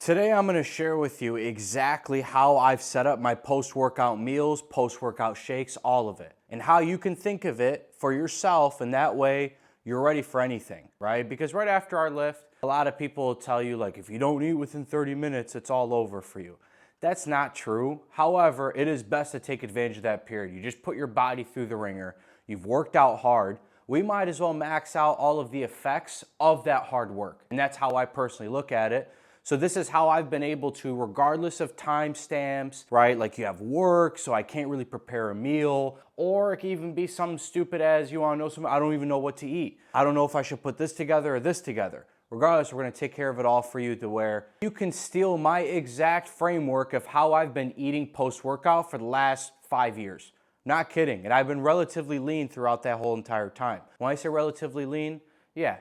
Today I'm going to share with you exactly how I've set up my post-workout meals, post-workout shakes, all of it, and how you can think of it for yourself, and that way you're ready for anything, right? Because right after our lift, a lot of people will tell you, like, if you don't eat within 30 minutes, it's all over for you. That's not true. However, it is best to take advantage of that period. You just put your body through the ringer. You've worked out hard. We might as well max out all of the effects of that hard work. And that's how I personally look at it. So this is how I've been able to, regardless of timestamps, right? Like you have work, so I can't really prepare a meal, or it can even be something stupid as you wanna know something, I don't even know what to eat. I don't know if I should put this together or this together. Regardless, we're gonna take care of it all for you to where you can steal my exact framework of how I've been eating post-workout for the last 5 years. Not kidding, and I've been relatively lean throughout that whole entire time. When I say relatively lean, yeah,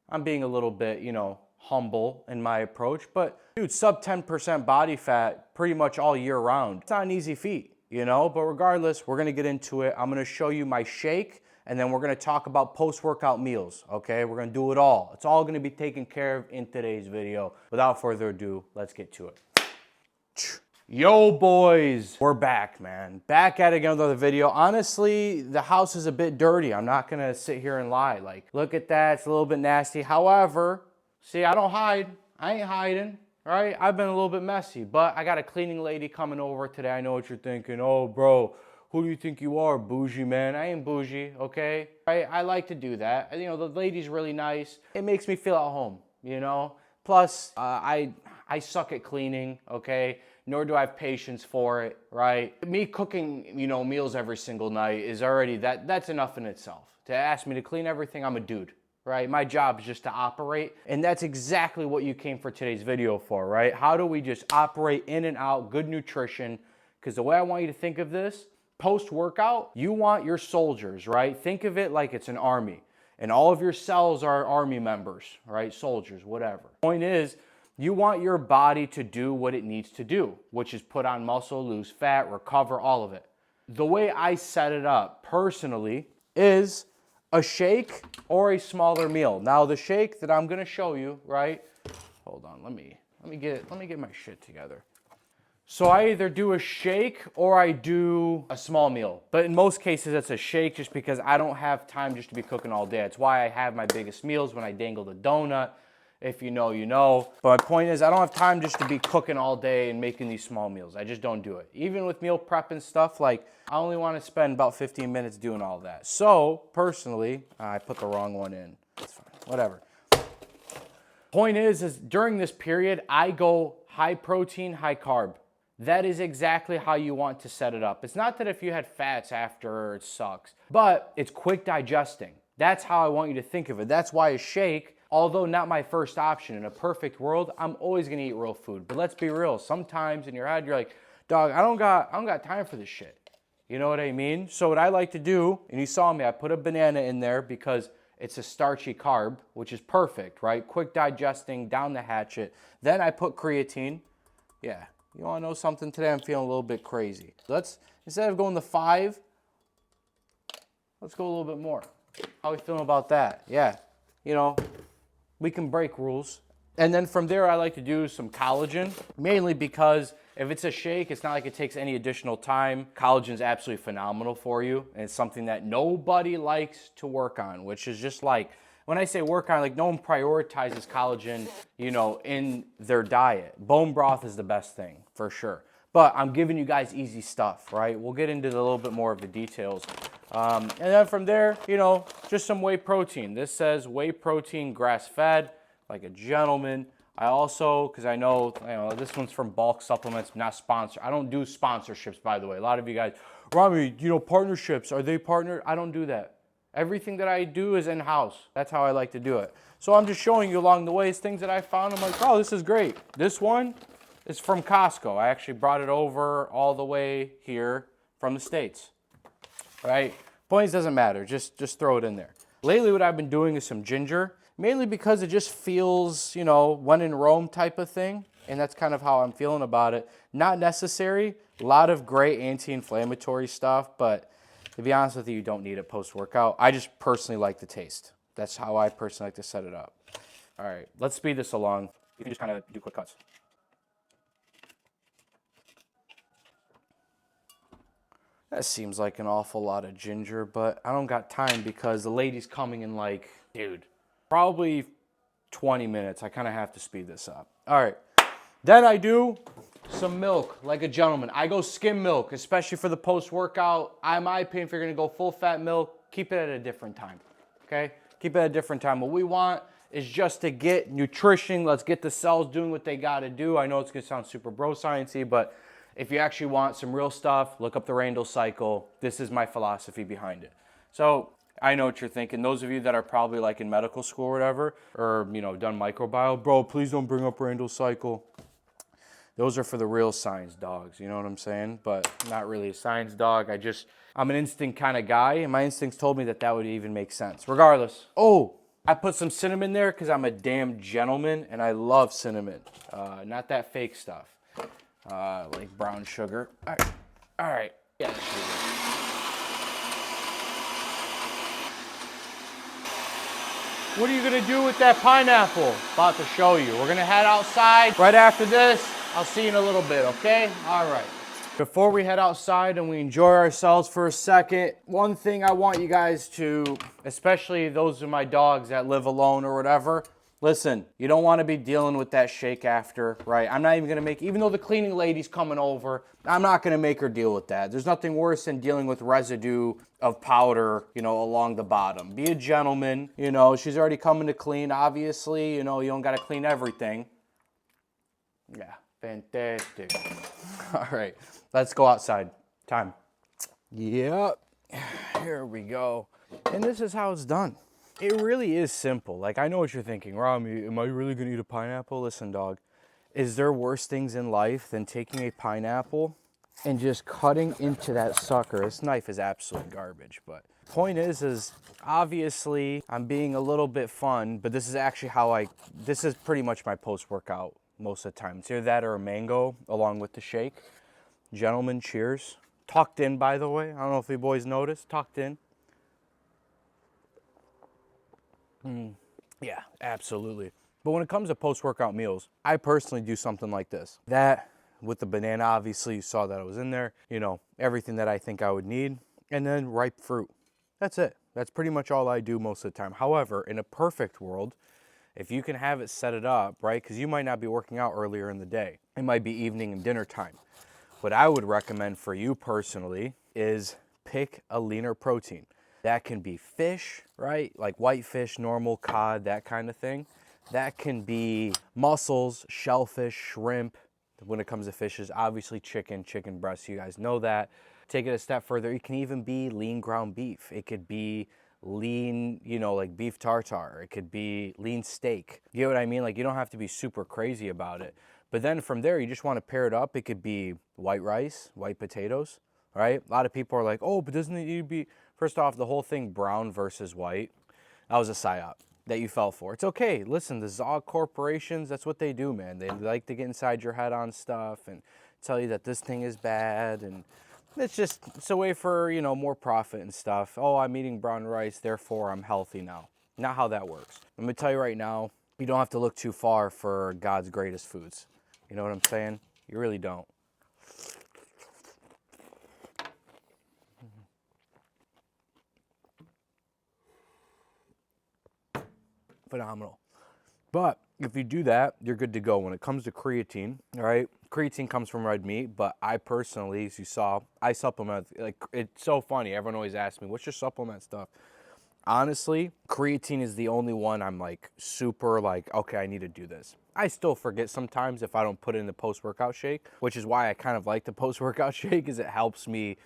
I'm being a little bit, humble in my approach, but dude, sub 10% body fat pretty much all year round. It's not an easy feat, but regardless, we're gonna get into it. I'm gonna show you my shake, and then we're gonna talk about post-workout meals, okay? We're gonna do it all. It's all gonna be taken care of in today's video. Without further ado, let's get to it. Yo boys, we're back, man. Back at it again with another video. Honestly, the house is a bit dirty. I'm not gonna sit here and lie. Like, look at that, it's a little bit nasty. However, see, I don't hide. I ain't hiding, right? I've been a little bit messy, but I got a cleaning lady coming over today. I know what you're thinking. Oh, bro, who do you think you are, bougie man? I ain't bougie, okay? I like to do that. The lady's really nice. It makes me feel at home, Plus, I suck at cleaning, okay? Nor do I have patience for it, right? Me cooking, meals every single night is already, that's enough in itself. To ask me to clean everything, I'm a dude. Right? My job is just to operate, and that's exactly what you came for today's video for, right? How do we just operate in and out, good nutrition? Because the way I want you to think of this, post-workout, you want your soldiers, right? Think of it like it's an army, and all of your cells are army members, right? Soldiers, whatever. Point is, you want your body to do what it needs to do, which is put on muscle, lose fat, recover, all of it. The way I set it up personally is a shake or a smaller meal. Now the shake that I'm gonna show you, right? Hold on, let me get my shit together. So I either do a shake or I do a small meal. But in most cases it's a shake just because I don't have time just to be cooking all day. That's why I have my biggest meals when I dangle the donut. If you know, you know. But my point is, I don't have time just to be cooking all day and making these small meals. I just don't do it. Even with meal prep and stuff, like, I only want to spend about 15 minutes doing all that. So, personally, I put the wrong one in. It's fine, whatever. Point is during this period, I go high protein, high carb. That is exactly how you want to set it up. It's not that if you had fats after, it sucks. But it's quick digesting. That's how I want you to think of it. That's why a shake, although not my first option, in a perfect world, I'm always gonna eat real food. But let's be real, sometimes in your head, you're like, dog, I don't got time for this shit. You know what I mean? So what I like to do, and you saw me, I put a banana in there because it's a starchy carb, which is perfect, right? Quick digesting, down the hatchet. Then I put creatine. Yeah, you wanna know something? Today I'm feeling a little bit crazy. Instead of going to 5, let's go a little bit more. How are we feeling about that? Yeah, we can break rules. And then from there, I like to do some collagen, mainly because if it's a shake, it's not like it takes any additional time. Collagen is absolutely phenomenal for you, and it's something that nobody likes to work on, which is just like, when I say work on, like no one prioritizes collagen, in their diet. Bone broth is the best thing, for sure. But I'm giving you guys easy stuff, right? We'll get into a little bit more of the details. And then from there, just some whey protein. This says whey protein grass-fed, like a gentleman. I also, because I know, this one's from Bulk Supplements, not sponsored. I don't do sponsorships, by the way. A lot of you guys, Rami, partnerships, are they partnered? I don't do that. Everything that I do is in-house. That's how I like to do it. So I'm just showing you along the ways, things that I found. I'm like, oh, this is great. This one is from Costco. I actually brought it over all the way here from the States. Right? Points doesn't matter, just throw it in there. Lately what I've been doing is some ginger, mainly because it just feels, when in Rome type of thing, and that's kind of how I'm feeling about it. Not necessary, a lot of great anti-inflammatory stuff, but to be honest with you, you don't need it post-workout. I just personally like the taste. That's how I personally like to set it up. All right, let's speed this along. You can just kind of do quick cuts. That seems like an awful lot of ginger, but I don't got time because the lady's coming in like, dude, probably 20 minutes. I kind of have to speed this up. All right. Then I do some milk like a gentleman. I go skim milk, especially for the post-workout. In my opinion, if you're going to go full-fat milk, keep it at a different time, okay? Keep it at a different time. What we want is just to get nutrition. Let's get the cells doing what they got to do. I know it's going to sound super bro science-y, but if you actually want some real stuff, look up the Randall cycle. This is my philosophy behind it. So I know what you're thinking. Those of you that are probably like in medical school or whatever, or, you know, done microbiome, bro, please don't bring up Randall cycle. Those are for the real science dogs, you know what I'm saying? But not really a science dog. I'm an instinct kind of guy, and my instincts told me that that would even make sense. Regardless. Oh, I put some cinnamon there because I'm a damn gentleman, and I love cinnamon. Not that fake stuff. Like brown sugar. All right. Yeah, that's pretty good. What are you gonna do with that pineapple? About to show you. We're gonna head outside right after this. I'll see you in a little bit, okay? All right. Before we head outside and we enjoy ourselves for a second, one thing I want you guys to, especially those of my dogs that live alone or whatever, listen, you don't want to be dealing with that shake after, right? I'm not even going to even though the cleaning lady's coming over, I'm not going to make her deal with that. There's nothing worse than dealing with residue of powder, you know, along the bottom. Be a gentleman, you know, she's already coming to clean, obviously, you know, you don't got to clean everything. Yeah, fantastic. All right, let's go outside. Time. Yep, here we go. And this is how it's done. It really is simple. Like, I know what you're thinking. Rami, am I really gonna eat a pineapple? Listen, dog, is there worse things in life than taking a pineapple and just cutting into that sucker? This knife is absolute garbage, but point is obviously I'm being a little bit fun, but this is actually this is pretty much my post-workout most of the time. It's either that or a mango along with the shake. Gentlemen, cheers. Tucked in, by the way. I don't know if you boys noticed. Tucked in. Yeah, absolutely. But when it comes to post-workout meals, I personally do something like this. That with the banana, obviously you saw that I was in there. You know, everything that I think I would need. And then ripe fruit. That's it. That's pretty much all I do most of the time. However, in a perfect world, if you can have it set it up, right? Because you might not be working out earlier in the day. It might be evening and dinner time. What I would recommend for you personally is pick a leaner protein. That can be fish, right? Like whitefish, normal cod, that kind of thing. That can be mussels, shellfish, shrimp. When it comes to fishes, obviously chicken breast, you guys know that. Take it a step further, it can even be lean ground beef. It could be lean, you know, like beef tartare. It could be lean steak. You know what I mean? Like, you don't have to be super crazy about it. But then from there, you just want to pair it up. It could be white rice, white potatoes, right? A lot of people are like, oh, but doesn't it need to be, first off, the whole thing brown versus white, that was a psyop that you fell for. It's okay. Listen, the Zog corporations, that's what they do, man. They like to get inside your head on stuff and tell you that this thing is bad, and it's a way for, you know, more profit and stuff. Oh, I'm eating brown rice, therefore I'm healthy now. Not how that works. I'm gonna tell you right now, you don't have to look too far for God's greatest foods. You know what I'm saying? You really don't. Phenomenal. But if you do that, you're good to go. When it comes to creatine, all right, creatine comes from red meat, but I personally, as you saw, I supplement. Like, it's so funny. Everyone always asks me, what's your supplement stuff? Honestly, creatine is the only one I'm like super like, okay, I need to do this. I still forget sometimes if I don't put it in the post-workout shake, which is why I kind of like the post-workout shake, is it helps me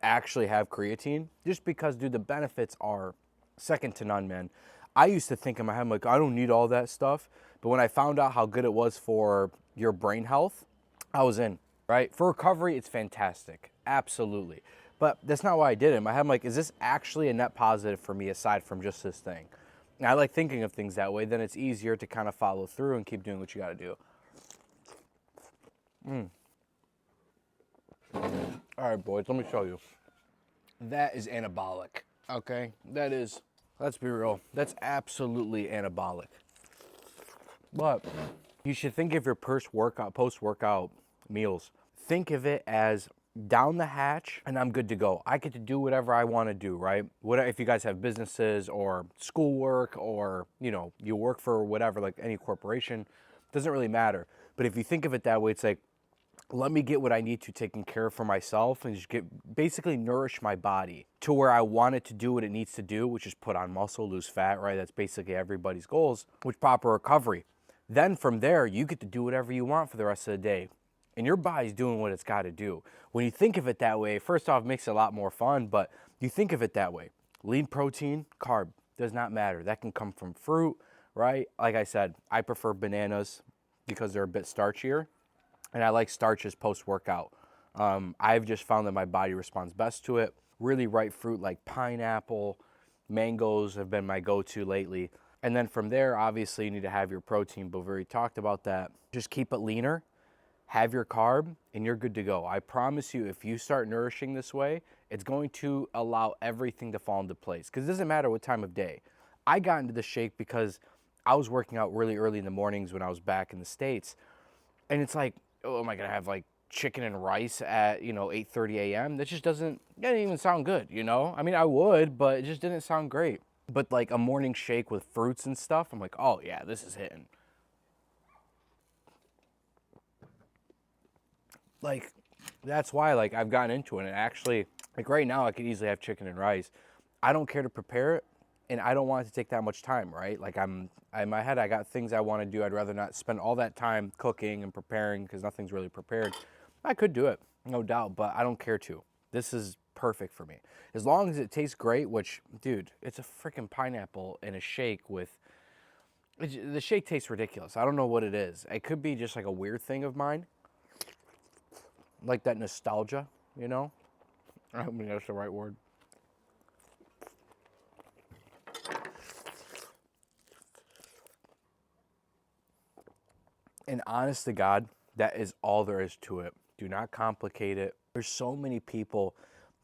actually have creatine. Just because, dude, the benefits are second to none, man. I used to think in my head, like, I don't need all that stuff. But when I found out how good it was for your brain health, I was in, right? For recovery, it's fantastic. Absolutely. But that's not why I did it. In my head, I'm like, is this actually a net positive for me aside from just this thing? And I like thinking of things that way. Then it's easier to kind of follow through and keep doing what you got to do. All right, boys, let me show you. That is anabolic, okay? That is, let's be real, that's absolutely anabolic. But you should think of your post-workout meals. Think of it as down the hatch, and I'm good to go. I get to do whatever I want to do, right? What if you guys have businesses or schoolwork, or you work for whatever, like any corporation, doesn't really matter. But if you think of it that way, it's like, let me get what I need to taken care of for myself and just basically nourish my body to where I want it to do what it needs to do, which is put on muscle, lose fat, right? That's basically everybody's goals, with proper recovery. Then from there, you get to do whatever you want for the rest of the day. And your body's doing what it's got to do. When you think of it that way, first off, it makes it a lot more fun, but you think of it that way. Lean protein, carb, does not matter. That can come from fruit, right? Like I said, I prefer bananas because they're a bit starchier, and I like starches post-workout. I've just found that my body responds best to it. Really ripe fruit like pineapple, mangoes have been my go-to lately. And then from there, obviously, you need to have your protein, but we already talked about that. Just keep it leaner, have your carb, and you're good to go. I promise you, if you start nourishing this way, it's going to allow everything to fall into place, because it doesn't matter what time of day. I got into the shake because I was working out really early in the mornings when I was back in the States. And it's like, oh, am I going to have like chicken and rice at, 8:30 a.m.? That just doesn't even sound good, I mean, I would, but it just didn't sound great. But like a morning shake with fruits and stuff, I'm like, oh yeah, this is hitting. Like, that's why like I've gotten into it. And actually, like right now, I could easily have chicken and rice. I don't care to prepare it, and I don't want it to take that much time, right? Like in my head, I got things I want to do. I'd rather not spend all that time cooking and preparing because nothing's really prepared. I could do it, no doubt, but I don't care to. This is perfect for me. As long as it tastes great, which, dude, it's a freaking pineapple in a shake with, the shake tastes ridiculous. I don't know what it is. It could be just like a weird thing of mine, like that nostalgia, I mean, that's the right word. And honest to God, that is all there is to it. Do not complicate it. There's so many people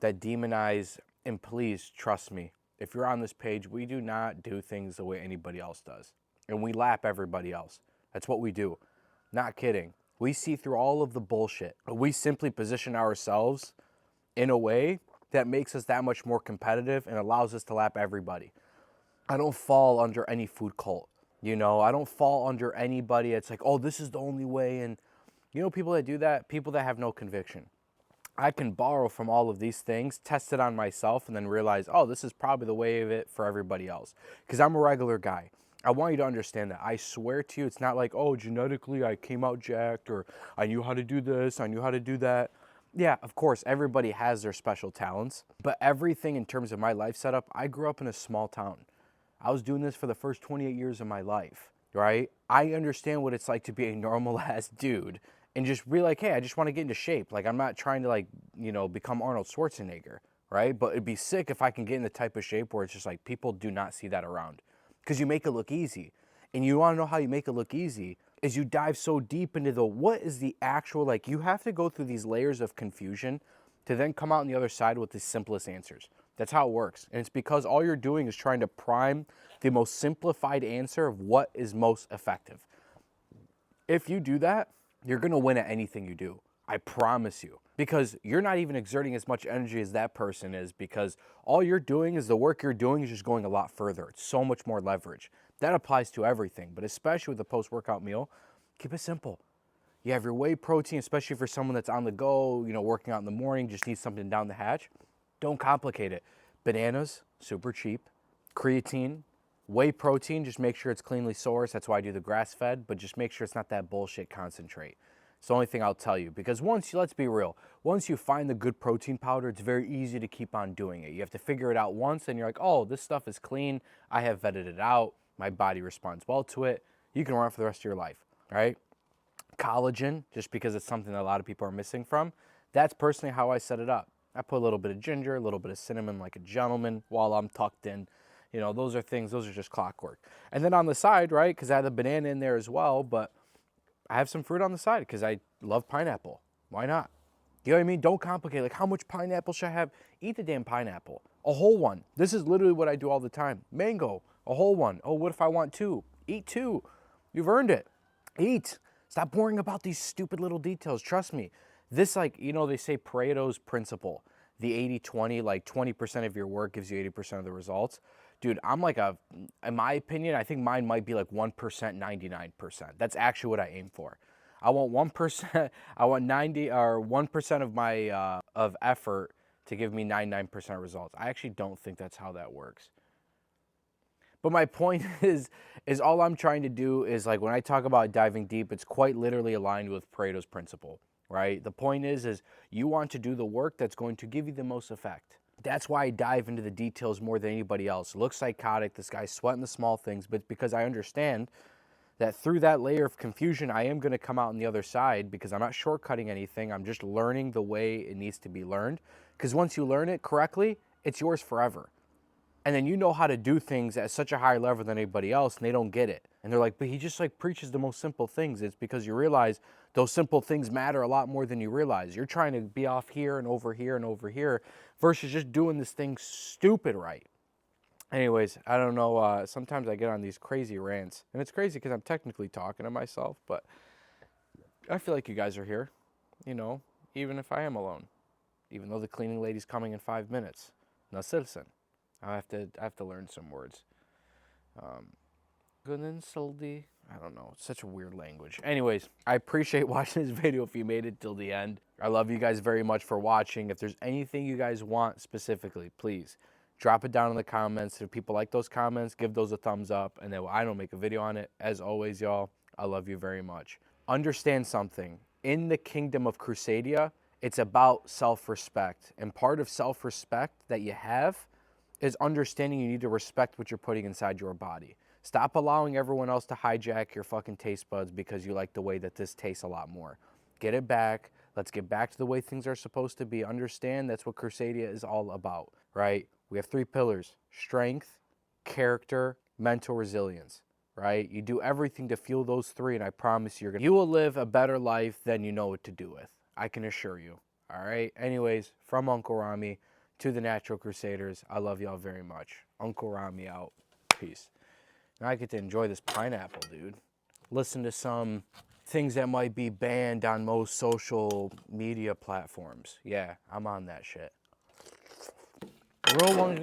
that demonize, and please trust me, if you're on this page, we do not do things the way anybody else does. And we lap everybody else. That's what we do. Not kidding. We see through all of the bullshit. We simply position ourselves in a way that makes us that much more competitive and allows us to lap everybody. I don't fall under any food cult. I don't fall under anybody. It's like, oh, this is the only way. And people that do that, people that have no conviction. I can borrow from all of these things, test it on myself, and then realize, oh, this is probably the way of it for everybody else. Because I'm a regular guy. I want you to understand that. I swear to you, it's not like, oh, genetically I came out jacked, or I knew how to do this, I knew how to do that. Yeah, of course, everybody has their special talents. But everything in terms of my life setup, I grew up in a small town. I was doing this for the first 28 years of my life, right? I understand what it's like to be a normal-ass dude and just be like, hey, I just want to get into shape. Like, I'm not trying to, become Arnold Schwarzenegger, right? But it'd be sick if I can get in the type of shape where it's just like people do not see that around, because you make it look easy. And you want to know how you make it look easy is you dive so deep into what is the actual, like, you have to go through these layers of confusion to then come out on the other side with the simplest answers. That's how it works. And it's because all you're doing is trying to prime the most simplified answer of what is most effective. If you do that, you're going to win at anything you do. I promise you. Because you're not even exerting as much energy as that person is, because all you're doing is the work you're doing is just going a lot further. It's so much more leverage. That applies to everything, but especially with a post-workout meal, keep it simple. You have your whey protein, especially for someone that's on the go, working out in the morning, just needs something down the hatch. Don't complicate it. Bananas, super cheap. Creatine, whey protein, just make sure it's cleanly sourced. That's why I do the grass-fed, but just make sure it's not that bullshit concentrate. It's the only thing I'll tell you, because let's be real, once you find the good protein powder, it's very easy to keep on doing it. You have to figure it out once, and you're like, oh, this stuff is clean. I have vetted it out. My body responds well to it. You can run it for the rest of your life, right? Collagen, just because it's something that a lot of people are missing from, that's personally how I set it up. I put a little bit of ginger, a little bit of cinnamon like a gentleman while I'm tucked in. Those are just clockwork. And then on the side, right, because I have the banana in there as well, but I have some fruit on the side because I love pineapple. Why not? You know what I mean? Don't complicate. Like, how much pineapple should I have? Eat the damn pineapple. A whole one. This is literally what I do all the time. Mango, a whole one. Oh, what if I want two? Eat two. You've earned it. Eat. Stop worrying about these stupid little details. Trust me. This, like, you know, they say Pareto's principle, the 80-20, like 20% of your work gives you 80% of the results. Dude, I'm like in my opinion, I think mine might be like 1%, 99%. That's actually what I aim for. I want 1%, I want 90 or 1% of my of effort to give me 99% results. I actually don't think that's how that works. But my point is all I'm trying to do is, like, when I talk about diving deep, it's quite literally aligned with Pareto's principle, right? The point is you want to do the work that's going to give you the most effect. That's why I dive into the details more than anybody else. It looks psychotic, this guy's sweating the small things, but because I understand that through that layer of confusion, I am going to come out on the other side, because I'm not shortcutting anything. I'm just learning the way it needs to be learned. Because once you learn it correctly, it's yours forever. And then you know how to do things at such a higher level than anybody else, and they don't get it. And they're like, but he just like preaches the most simple things. It's because you realize those simple things matter a lot more than you realize. You're trying to be off here and over here and over here versus just doing this thing stupid right. Anyways, I don't know. Sometimes I get on these crazy rants. And it's crazy because I'm technically talking to myself, but I feel like you guys are here, you know, even if I am alone. Even though the cleaning lady's coming in 5 minutes. Now, citizen. I have to learn some words. I don't know. It's such a weird language. Anyways, I appreciate watching this video if you made it till the end. I love you guys very much for watching. If there's anything you guys want specifically, please drop it down in the comments. If people like those comments, give those a thumbs up, and then I don't make a video on it. As always, y'all, I love you very much. Understand something. In the kingdom of Crusadia, it's about self-respect. And part of self-respect that you have is understanding you need to respect what you're putting inside your body. Stop allowing everyone else to hijack your fucking taste buds because you like the way that this tastes a lot more. Get it back. Let's get back to the way things are supposed to be. Understand that's what Crusadia is all about, right? We have 3 pillars: strength, character, mental resilience, right? You do everything to fuel those 3, and I promise you will live a better life than you know what to do with. I can assure you, all right? Anyways, from Uncle Rami to the Natural Crusaders, I love y'all very much. Uncle Rami out. Peace. Now I get to enjoy this pineapple, dude. Listen to some things that might be banned on most social media platforms. Yeah, I'm on that shit. Real ones,